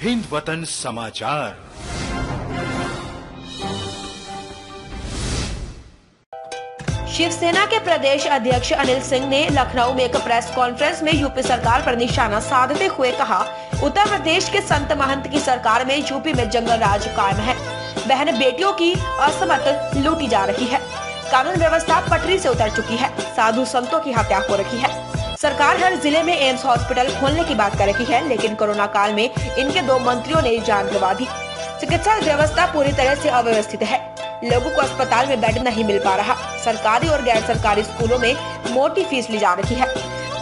हिंद वतन समाचार। शिवसेना के प्रदेश अध्यक्ष अनिल सिंह ने लखनऊ में एक प्रेस कॉन्फ्रेंस में यूपी सरकार पर निशाना साधते हुए कहा, उत्तर प्रदेश के संत महंत की सरकार में यूपी में जंगल राज कायम है। बहन बेटियों की असमत लूटी जा रही है। कानून व्यवस्था पटरी से उतर चुकी है। साधु संतों की हत्या हो रही है। सरकार हर जिले में एम्स हॉस्पिटल खोलने की बात कर रही है, लेकिन कोरोना काल में इनके 2 मंत्रियों ने जान गंवा दी। चिकित्सा व्यवस्था पूरी तरह से अव्यवस्थित है। लोगों को अस्पताल में बेड नहीं मिल पा रहा। सरकारी और गैर सरकारी स्कूलों में मोटी फीस ली जा रही है।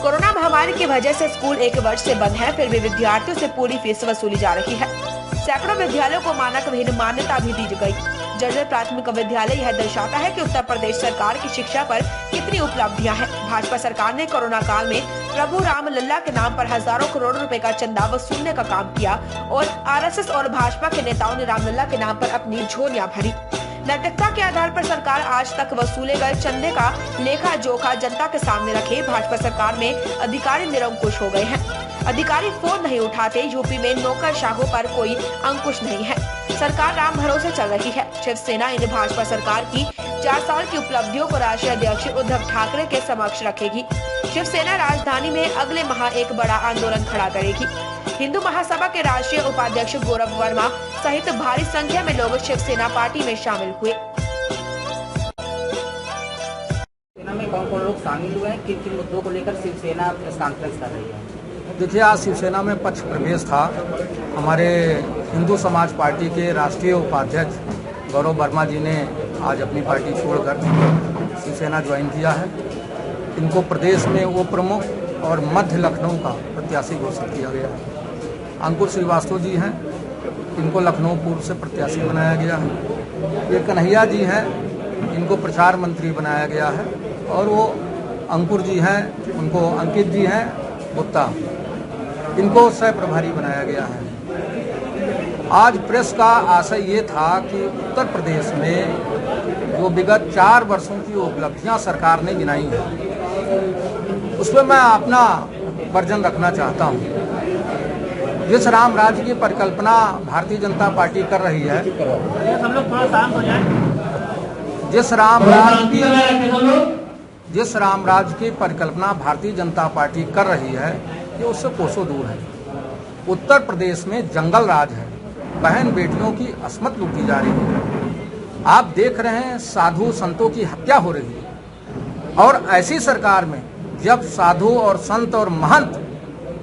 कोरोना महामारी की वजह से स्कूल 1 वर्ष से बंद है, फिर भी विद्यार्थियों से पूरी फीस वसूली जा रही है। सैकड़ों विद्यालयों को मानक विहीन मान्यता भी दी गई। जर्जर प्राथमिक विद्यालय यह दर्शाता है कि उत्तर प्रदेश सरकार की शिक्षा पर कितनी उपलब्धियां हैं। भाजपा सरकार ने कोरोना काल में प्रभु राम लल्ला के नाम पर हजारों करोड़ रुपए का चंदा वसूलने का काम किया और आरएसएस और भाजपा के नेताओं ने रामलला के नाम पर अपनी झोलियां भरी। नैतिकता के आधार पर सरकार आज तक वसूले गए चंदे का लेखा जोखा जनता के सामने रखे। भाजपा सरकार में अधिकारी निरंकुश हो गए हैं। अधिकारी फोन नहीं उठाते। यूपी में नौकरशाहों पर कोई अंकुश नहीं है। सरकार राम भरोसे चल रही है। शिवसेना इन भाजपा सरकार की 4 साल की उपलब्धियों को राष्ट्रीय अध्यक्ष उद्धव ठाकरे के समक्ष रखेगी। शिवसेना राजधानी में अगले माह एक बड़ा आंदोलन खड़ा करेगी। हिंदू महासभा के राष्ट्रीय उपाध्यक्ष गौरव वर्मा सहित भारी संख्या में लोग शिवसेना पार्टी में शामिल हुए। शिवसेना में कौन-कौन लोग शामिल हुए हैं, किन किन मुद्दों को लेकर शिवसेना प्रेस कॉन्फ्रेंस कर रही है? देखिए, आज शिवसेना में पक्ष प्रवेश था। हमारे हिंदू समाज पार्टी के राष्ट्रीय उपाध्यक्ष गौरव वर्मा जी ने आज अपनी पार्टी छोड़कर शिवसेना ज्वाइन किया है। इनको प्रदेश में उप प्रमुख और मध्य लखनऊ का प्रत्याशी घोषित किया गया है। अंकुर श्रीवास्तव जी हैं, इनको लखनऊ पूर्व से प्रत्याशी बनाया गया है। ये कन्हैया जी हैं, इनको प्रचार मंत्री बनाया गया है। और वो अंकुर जी हैं, उनको अंकित जी हैं गुप्ता, इनको सह प्रभारी बनाया गया है। आज प्रेस का आशय ये था कि उत्तर प्रदेश में जो विगत 4 वर्षों की उपलब्धियां सरकार ने गिनाई हैं, उस पर मैं अपना वर्जन रखना चाहता हूं। जिस राम राज्य की परिकल्पना भारतीय जनता पार्टी कर रही है, जिस राम राज्य की परिकल्पना भारतीय जनता पार्टी कर रही है, ये उससे कोसों दूर है। उत्तर प्रदेश में जंगल राज है। बहन बेटियों की असमत लूटी जा रही है। आप देख रहे हैं साधु संतों की हत्या हो रही है। और ऐसी सरकार में जब साधु और संत और महंत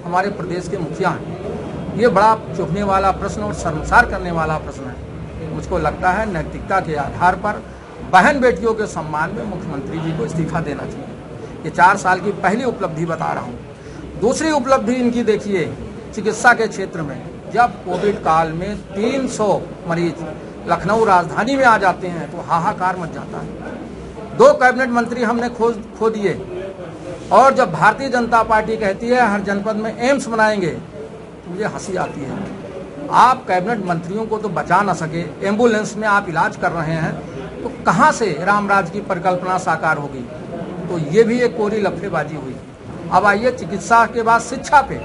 हमारे प्रदेश के मुखिया हैं, ये बड़ा चुभने वाला प्रश्न और शर्मसार करने वाला प्रश्न है। मुझको लगता है नैतिकता के आधार पर बहन बेटियों के सम्मान में मुख्यमंत्री जी को इस्तीफा देना चाहिए। ये 4 साल की पहली उपलब्धि बता रहा हूँ। दूसरी उपलब्धि इनकी देखिए, चिकित्सा के क्षेत्र में जब कोविड काल में 300 मरीज लखनऊ राजधानी में आ जाते हैं तो हाहाकार मच जाता है। 2 कैबिनेट मंत्री हमने खो दिए। और जब भारतीय जनता पार्टी कहती है हर जनपद में एम्स बनाएंगे, तो मुझे हंसी आती है। आप कैबिनेट मंत्रियों को तो बचा ना सके, एम्बुलेंस में आप इलाज कर रहे हैं, तो कहाँ से रामराज की परिकल्पना साकार होगी? तो ये भी एक कोरी लफेबाजी हुई। अब आइए चिकित्सा के बाद शिक्षा पे।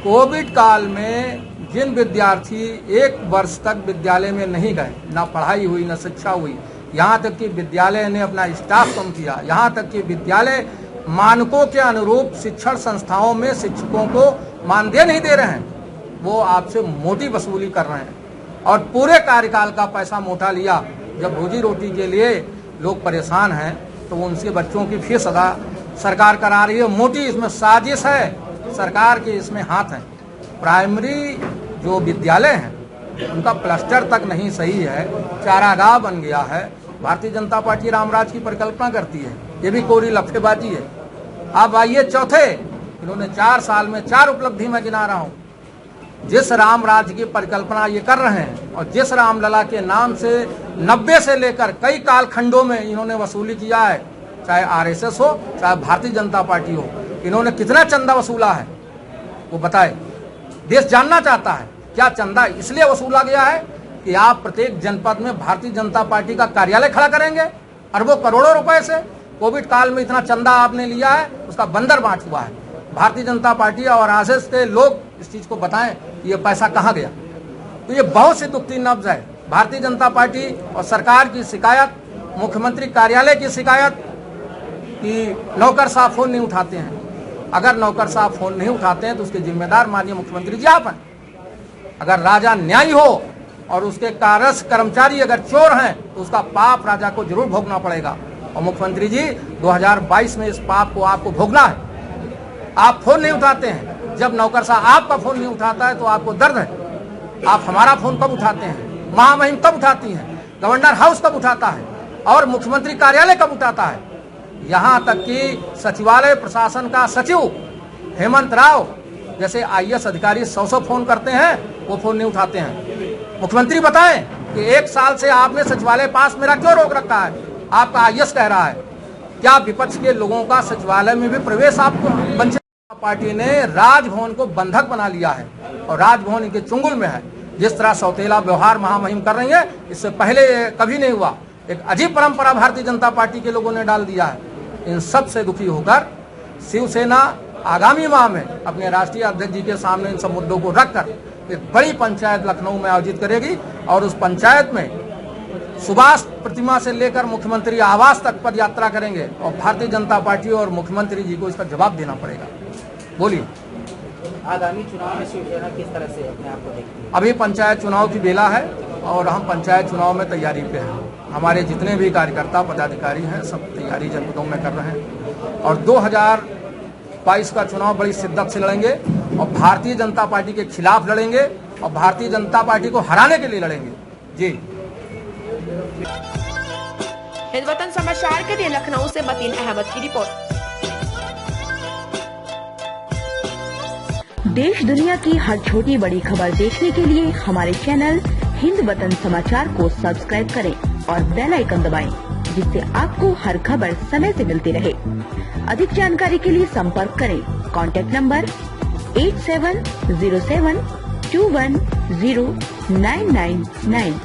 कोविड काल में जिन विद्यार्थी 1 वर्ष तक विद्यालय में नहीं गए, ना पढ़ाई हुई ना शिक्षा हुई, यहाँ तक कि विद्यालय ने अपना स्टाफ कम किया, यहाँ तक कि विद्यालय मानकों के अनुरूप शिक्षण संस्थाओं में शिक्षकों को मानदेय नहीं दे रहे हैं, वो आपसे मोटी वसूली कर रहे हैं। और पूरे कार्यकाल का पैसा मोटा लिया। जब रोजी रोटी के लिए लोग परेशान हैं तो उनके बच्चों की फीस अदा सरकार करा रही है। मोटी इसमें साजिश है, सरकार के इसमें हाथ है। प्राइमरी जो विद्यालय हैं उनका प्लास्टर तक नहीं सही है, चारागाह बन गया है। भारतीय जनता पार्टी रामराज की परिकल्पना करती है, ये भी कोरी लफेबाजी है। अब आइए चौथे, इन्होंने 4 साल में 4 उपलब्धि मैं गिना रहा हूँ। जिस राम राज्य की परिकल्पना ये कर रहे हैं और जिस रामलला के नाम से 90 से लेकर कई कालखंडों में इन्होंने वसूली किया है, चाहे आरएसएस हो चाहे भारतीय जनता पार्टी हो, इन्होंने कितना चंदा वसूला है वो बताए। देश जानना चाहता है क्या चंदा इसलिए वसूला गया है कि आप प्रत्येक जनपद में भारतीय जनता पार्टी का कार्यालय खड़ा करेंगे अरबों करोड़ों रुपए से। कोविड काल में इतना चंदा आपने लिया है, उसका बंदर बांट हुआ है। भारतीय जनता पार्टी और आरएसएस के लोग इस चीज को बताएं ये पैसा कहाँ गया। तो ये बहुत सी दुखती नब्ज है। भारतीय जनता पार्टी और सरकार की शिकायत, मुख्यमंत्री कार्यालय की शिकायत कि नौकर साहब फोन नहीं उठाते हैं। अगर नौकर साहब फोन नहीं उठाते हैं तो उसके जिम्मेदार माननीय मुख्यमंत्री जी आप हैं। अगर राजा न्यायी हो और उसके कारस कर्मचारी अगर चोर हैं तो उसका पाप राजा को जरूर भोगना पड़ेगा। और मुख्यमंत्री जी 2022 में इस पाप को आपको भोगना है। आप फोन नहीं उठाते हैं। जब नौकर साहब आपका फोन नहीं उठाता है तो आपको दर्द है। आप हमारा फोन कब उठाते हैं, महामहिम कब उठाती हैं, गवर्नर हाउस कब उठाता है और मुख्यमंत्री कार्यालय कब उठाता है। यहाँ तक कि सचिवालय प्रशासन का सचिव हेमंत राव जैसे IAS अधिकारी 100 फोन करते हैं, वो फोन नहीं उठाते हैं। मुख्यमंत्री बताएं कि 1 साल से आपने सचिवालय पास मेरा क्यों रोक रखा है। आपका IAS कह रहा है। क्या विपक्ष के लोगों का सचिवालय में भी प्रवेश आपको वंचित। पार्टी ने राजभवन को बंधक बना लिया है और राजभवन इनके चुंगल में है। जिस तरह सौतेला व्यवहार महामहिम कर रही है, इससे पहले कभी नहीं हुआ। एक अजीब परंपरा भारतीय जनता पार्टी के लोगों ने डाल दिया है। इन सब से दुखी होकर शिवसेना आगामी माह में अपने राष्ट्रीय अध्यक्ष जी के सामने इन सब मुद्दों को रखकर एक बड़ी पंचायत लखनऊ में आयोजित करेगी और उस पंचायत में सुभाष प्रतिमा से लेकर मुख्यमंत्री आवास तक पद यात्रा करेंगे और भारतीय जनता पार्टी और मुख्यमंत्री जी को इसका जवाब देना पड़ेगा। बोलिए, आगामी चुनाव में शिवसेना किस तरह से अपने आप को देखती है? अभी पंचायत चुनाव की बेला है और हम पंचायत चुनाव में तैयारी पे हैं। हमारे जितने भी कार्यकर्ता पदाधिकारी हैं सब तैयारी जनपदों में कर रहे हैं और 2022 का चुनाव बड़ी शिद्दत से लड़ेंगे और भारतीय जनता पार्टी के खिलाफ लड़ेंगे और भारतीय जनता पार्टी को हराने के लिए लड़ेंगे। जी। हिंद वतन समाचार के लिए लखनऊ से मतीन अहमद की रिपोर्ट। देश दुनिया की हर छोटी बड़ी खबर देखने के लिए हमारे चैनल हिंद वतन समाचार को सब्सक्राइब करें और बेल आइकन दबाएं, जिससे आपको हर खबर समय से मिलती रहे। अधिक जानकारी के लिए संपर्क करें कॉन्टैक्ट नंबर 8707210999।